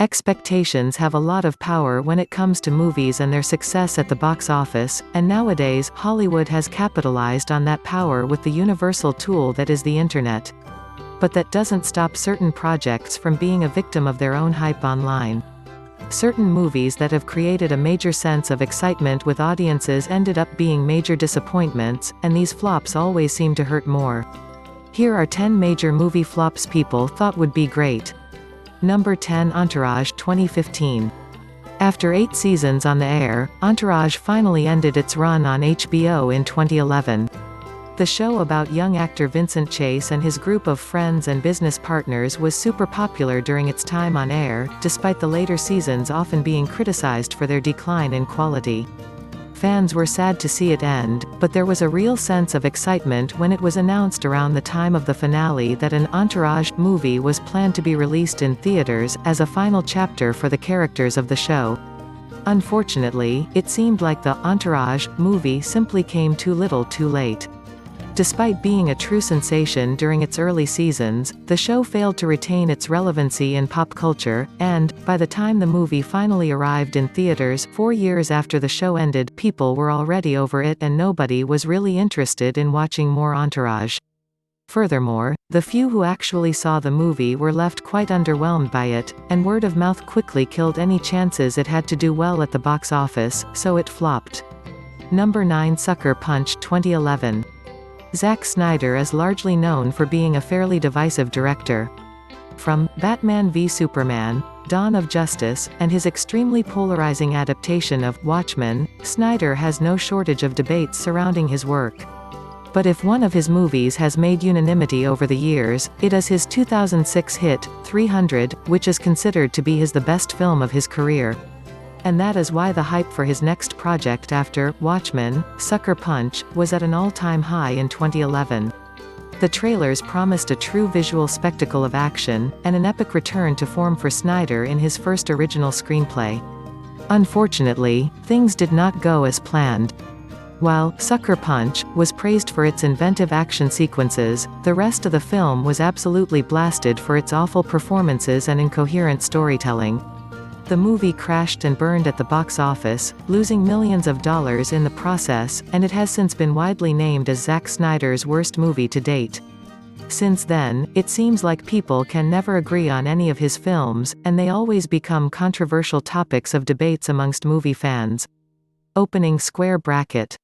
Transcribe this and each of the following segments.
Expectations have a lot of power when it comes to movies and their success at the box office, and nowadays, Hollywood has capitalized on that power with the universal tool that is the internet. But that doesn't stop certain projects from being a victim of their own hype online. Certain movies that have created a major sense of excitement with audiences ended up being major disappointments, and these flops always seem to hurt more. Here are 10 major movie flops people thought would be great. Number 10, Entourage 2015. After 8 seasons on the air, Entourage finally ended its run on HBO in 2011. The show about young actor Vincent Chase and his group of friends and business partners was super popular during its time on air, despite the later seasons often being criticized for their decline in quality. Fans were sad to see it end, but there was a real sense of excitement when it was announced around the time of the finale that an Entourage movie was planned to be released in theaters, as a final chapter for the characters of the show. Unfortunately, it seemed like the Entourage movie simply came too little too late. Despite being a true sensation during its early seasons, the show failed to retain its relevancy in pop culture, and, by the time the movie finally arrived in theaters 4 years after the show ended, people were already over it and nobody was really interested in watching more Entourage. Furthermore, the few who actually saw the movie were left quite underwhelmed by it, and word of mouth quickly killed any chances it had to do well at the box office, so it flopped. Number 9, Sucker Punch 2011. Zack Snyder is largely known for being a fairly divisive director. From Batman v Superman, Dawn of Justice, and his extremely polarizing adaptation of Watchmen, Snyder has no shortage of debates surrounding his work. But if one of his movies has made unanimity over the years, it is his 2006 hit, 300, which is considered to be the best film of his career. And that is why the hype for his next project after Watchmen, Sucker Punch, was at an all-time high in 2011. The trailers promised a true visual spectacle of action, and an epic return to form for Snyder in his first original screenplay. Unfortunately, things did not go as planned. While Sucker Punch was praised for its inventive action sequences, the rest of the film was absolutely blasted for its awful performances and incoherent storytelling. The movie crashed and burned at the box office, losing millions of dollars in the process, and it has since been widely named as Zack Snyder's worst movie to date. Since then, it seems like people can never agree on any of his films, and they always become controversial topics of debates amongst movie fans. Opening square bracket.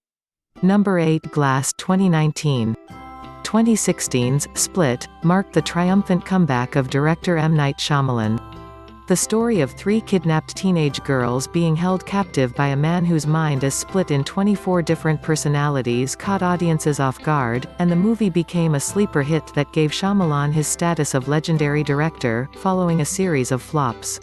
Number 8, Glass 2019. 2016's Split marked the triumphant comeback of director M. Night Shyamalan. The story of 3 kidnapped teenage girls being held captive by a man whose mind is split in 24 different personalities caught audiences off guard, and the movie became a sleeper hit that gave Shyamalan his status of legendary director, following a series of flops.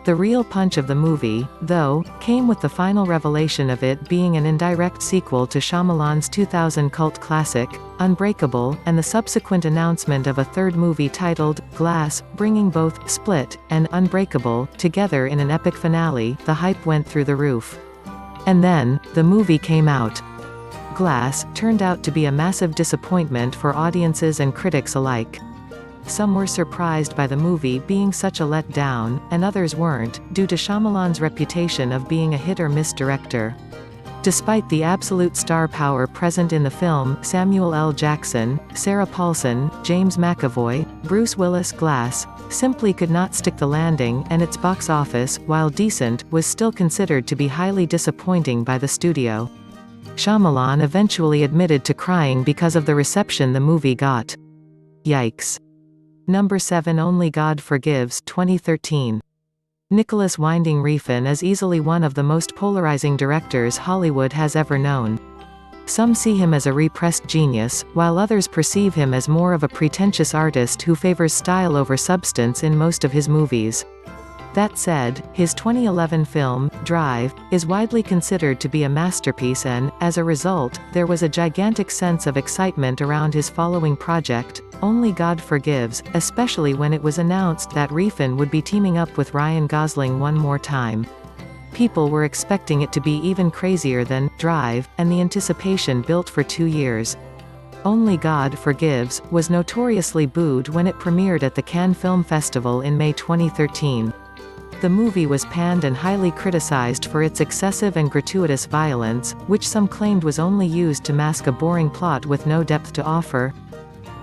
The real punch of the movie, though, came with the final revelation of it being an indirect sequel to Shyamalan's 2000 cult classic, Unbreakable, and the subsequent announcement of a third movie titled Glass, bringing both Split and Unbreakable together in an epic finale. The hype went through the roof. And then, the movie came out. Glass turned out to be a massive disappointment for audiences and critics alike. Some were surprised by the movie being such a letdown, and others weren't, due to Shyamalan's reputation of being a hit-or-miss director. Despite the absolute star power present in the film, Samuel L. Jackson, Sarah Paulson, James McAvoy, Bruce Willis, Glass simply could not stick the landing, and its box office, while decent, was still considered to be highly disappointing by the studio. Shyamalan eventually admitted to crying because of the reception the movie got. Yikes. Number 7, Only God Forgives 2013. Nicholas Winding Refn is easily one of the most polarizing directors Hollywood has ever known. Some see him as a repressed genius, while others perceive him as more of a pretentious artist who favors style over substance in most of his movies. That said, his 2011 film, Drive, is widely considered to be a masterpiece and, as a result, there was a gigantic sense of excitement around his following project, Only God Forgives, especially when it was announced that Refn would be teaming up with Ryan Gosling one more time. People were expecting it to be even crazier than Drive, and the anticipation built for 2 years. Only God Forgives was notoriously booed when it premiered at the Cannes Film Festival in May 2013. The movie was panned and highly criticized for its excessive and gratuitous violence, which some claimed was only used to mask a boring plot with no depth to offer.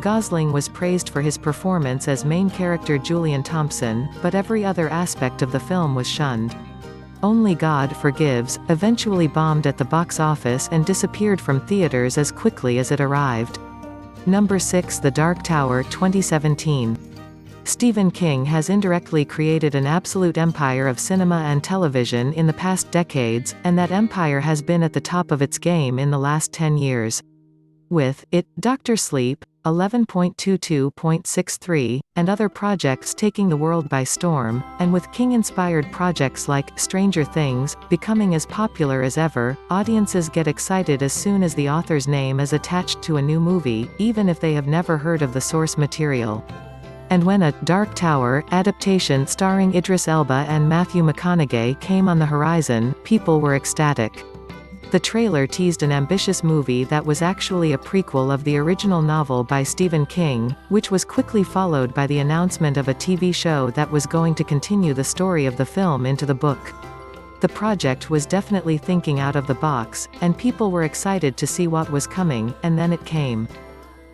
Gosling was praised for his performance as main character Julian Thompson, but every other aspect of the film was shunned. Only God Forgives eventually bombed at the box office and disappeared from theaters as quickly as it arrived. Number 6. The Dark Tower 2017. Stephen King has indirectly created an absolute empire of cinema and television in the past decades, and that empire has been at the top of its game in the last 10 years. With It, Dr. Sleep, 11.22.63, and other projects taking the world by storm, and with King-inspired projects like Stranger Things becoming as popular as ever, audiences get excited as soon as the author's name is attached to a new movie, even if they have never heard of the source material. And when a Dark Tower adaptation starring Idris Elba and Matthew McConaughey came on the horizon, people were ecstatic. The trailer teased an ambitious movie that was actually a prequel of the original novel by Stephen King, which was quickly followed by the announcement of a TV show that was going to continue the story of the film into the book. The project was definitely thinking out of the box, and people were excited to see what was coming, and then it came.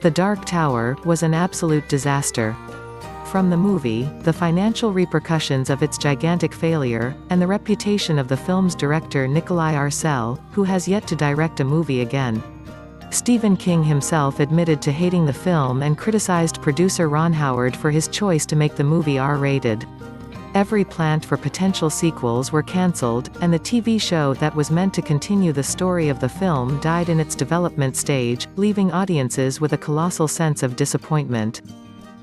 The Dark Tower was an absolute disaster. From the movie, the financial repercussions of its gigantic failure, and the reputation of the film's director Nikolai Arcel, who has yet to direct a movie again. Stephen King himself admitted to hating the film and criticized producer Ron Howard for his choice to make the movie R-rated. Every plant for potential sequels were cancelled, and the TV show that was meant to continue the story of the film died in its development stage, leaving audiences with a colossal sense of disappointment.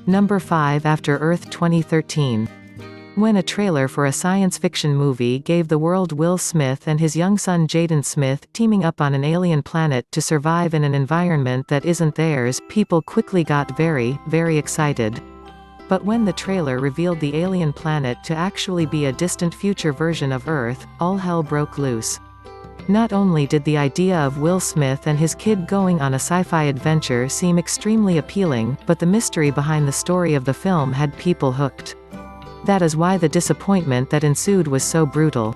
Number 5. After Earth 2013. When a trailer for a science fiction movie gave the world Will Smith and his young son Jaden Smith teaming up on an alien planet to survive in an environment that isn't theirs, people quickly got very, very excited. But when the trailer revealed the alien planet to actually be a distant future version of Earth, all hell broke loose. Not only did the idea of Will Smith and his kid going on a sci-fi adventure seem extremely appealing, but the mystery behind the story of the film had people hooked. That is why the disappointment that ensued was so brutal.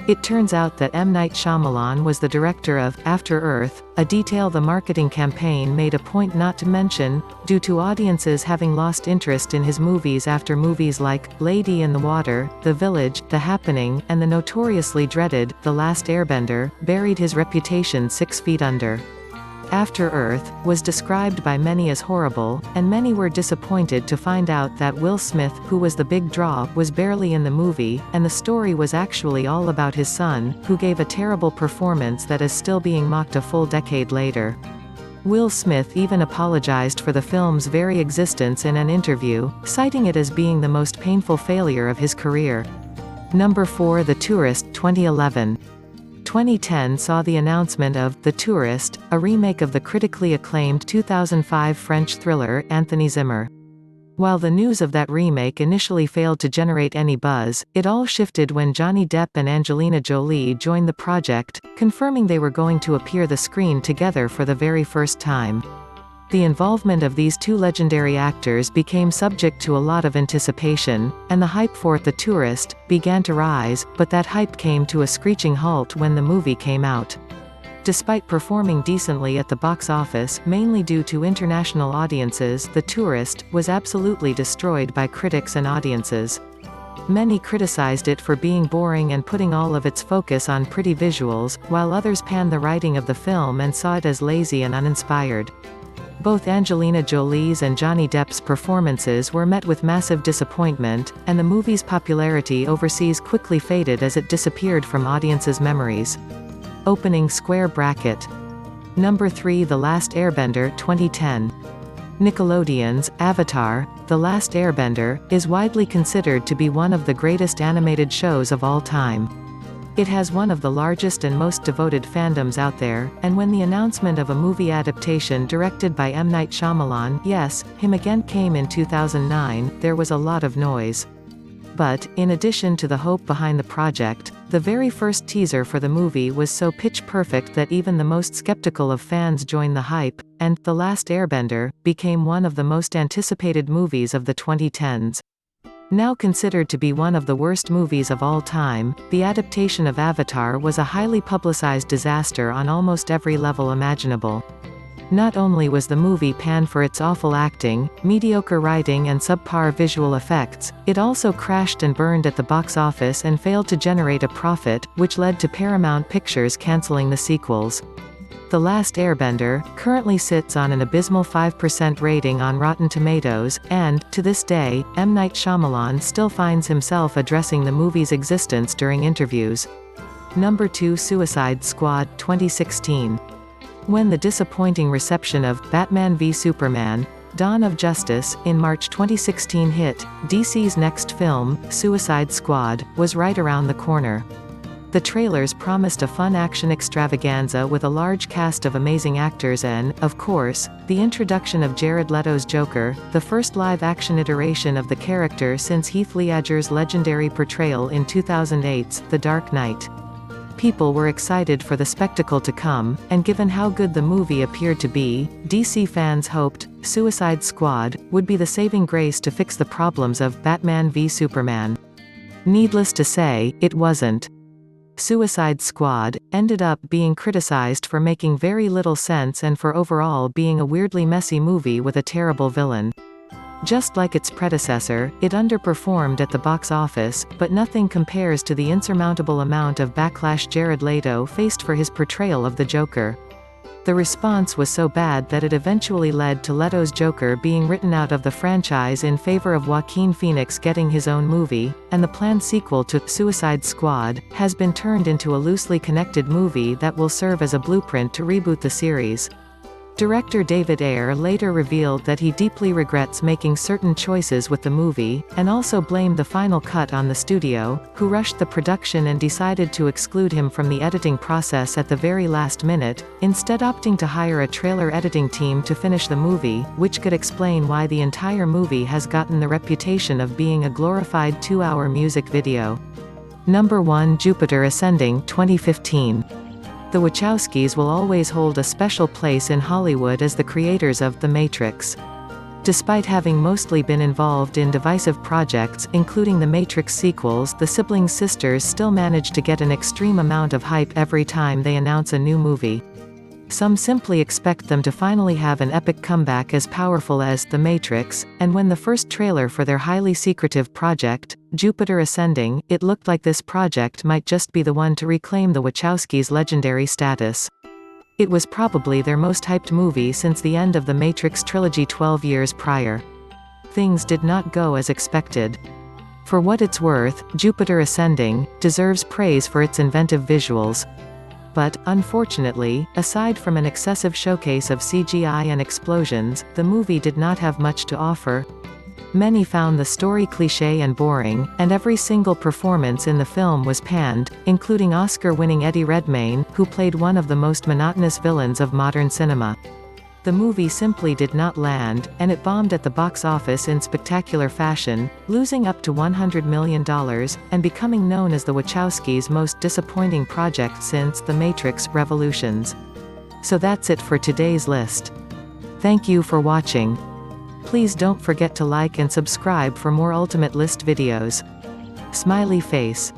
It turns out that M. Night Shyamalan was the director of After Earth, a detail the marketing campaign made a point not to mention, due to audiences having lost interest in his movies after movies like Lady in the Water, The Village, The Happening, and the notoriously dreaded The Last Airbender buried his reputation 6 feet under. After Earth was described by many as horrible, and many were disappointed to find out that Will Smith, who was the big draw, was barely in the movie, and the story was actually all about his son, who gave a terrible performance that is still being mocked a full decade later. Will Smith even apologized for the film's very existence in an interview, citing it as being the most painful failure of his career. Number 4. The Tourist 2011. 2010 saw the announcement of The Tourist, a remake of the critically acclaimed 2005 French thriller Anthony Zimmer. While the news of that remake initially failed to generate any buzz, it all shifted when Johnny Depp and Angelina Jolie joined the project, confirming they were going to appear the screen together for the very first time. The involvement of these two legendary actors became subject to a lot of anticipation, and the hype for The Tourist began to rise, but that hype came to a screeching halt when the movie came out. Despite performing decently at the box office, mainly due to international audiences, The Tourist was absolutely destroyed by critics and audiences. Many criticized it for being boring and putting all of its focus on pretty visuals, while others panned the writing of the film and saw it as lazy and uninspired. Both Angelina Jolie's and Johnny Depp's performances were met with massive disappointment, and the movie's popularity overseas quickly faded as it disappeared from audiences' memories. Opening square bracket. Number 3. The Last Airbender 2010. Nickelodeon's Avatar, The Last Airbender, is widely considered to be one of the greatest animated shows of all time. It has one of the largest and most devoted fandoms out there, and when the announcement of a movie adaptation directed by M. Night Shyamalan, yes, him again, came in 2009, there was a lot of noise. But, in addition to the hope behind the project, the very first teaser for the movie was so pitch perfect that even the most skeptical of fans joined the hype, and The Last Airbender became one of the most anticipated movies of the 2010s. Now considered to be one of the worst movies of all time, the adaptation of Avatar was a highly publicized disaster on almost every level imaginable. Not only was the movie panned for its awful acting, mediocre writing and subpar visual effects, it also crashed and burned at the box office and failed to generate a profit, which led to Paramount Pictures canceling the sequels. The Last Airbender currently sits on an abysmal 5% rating on Rotten Tomatoes, and, to this day, M. Night Shyamalan still finds himself addressing the movie's existence during interviews. Number 2. Suicide Squad 2016. When the disappointing reception of Batman v Superman: Dawn of Justice in March 2016 hit, DC's next film, Suicide Squad, was right around the corner. The trailers promised a fun action extravaganza with a large cast of amazing actors and, of course, the introduction of Jared Leto's Joker, the first live-action iteration of the character since Heath Ledger's legendary portrayal in 2008's The Dark Knight. People were excited for the spectacle to come, and given how good the movie appeared to be, DC fans hoped Suicide Squad would be the saving grace to fix the problems of Batman v Superman. Needless to say, it wasn't. Suicide Squad ended up being criticized for making very little sense and for overall being a weirdly messy movie with a terrible villain. Just like its predecessor, it underperformed at the box office, but nothing compares to the insurmountable amount of backlash Jared Leto faced for his portrayal of the Joker. The response was so bad that it eventually led to Leto's Joker being written out of the franchise in favor of Joaquin Phoenix getting his own movie, and the planned sequel to Suicide Squad has been turned into a loosely connected movie that will serve as a blueprint to reboot the series. Director David Ayer later revealed that he deeply regrets making certain choices with the movie, and also blamed the final cut on the studio, who rushed the production and decided to exclude him from the editing process at the very last minute, instead opting to hire a trailer editing team to finish the movie, which could explain why the entire movie has gotten the reputation of being a glorified 2-hour music video. Number 1. Jupiter Ascending 2015. The Wachowskis will always hold a special place in Hollywood as the creators of The Matrix. Despite having mostly been involved in divisive projects, including the Matrix sequels, the sibling sisters still manage to get an extreme amount of hype every time they announce a new movie. Some simply expect them to finally have an epic comeback as powerful as The Matrix, and when the first trailer for their highly secretive project, Jupiter Ascending, it looked like this project might just be the one to reclaim the Wachowskis' legendary status. It was probably their most hyped movie since the end of the Matrix trilogy 12 years prior. Things did not go as expected. For what it's worth, Jupiter Ascending deserves praise for its inventive visuals. But, unfortunately, aside from an excessive showcase of CGI and explosions, the movie did not have much to offer. Many found the story cliché and boring, and every single performance in the film was panned, including Oscar-winning Eddie Redmayne, who played one of the most monotonous villains of modern cinema. The movie simply did not land, and it bombed at the box office in spectacular fashion, losing up to $100 million, and becoming known as the Wachowskis' most disappointing project since The Matrix Revolutions. So that's it for today's list. Thank you for watching. Please don't forget to like and subscribe for more Ultimate List videos. Smiley face.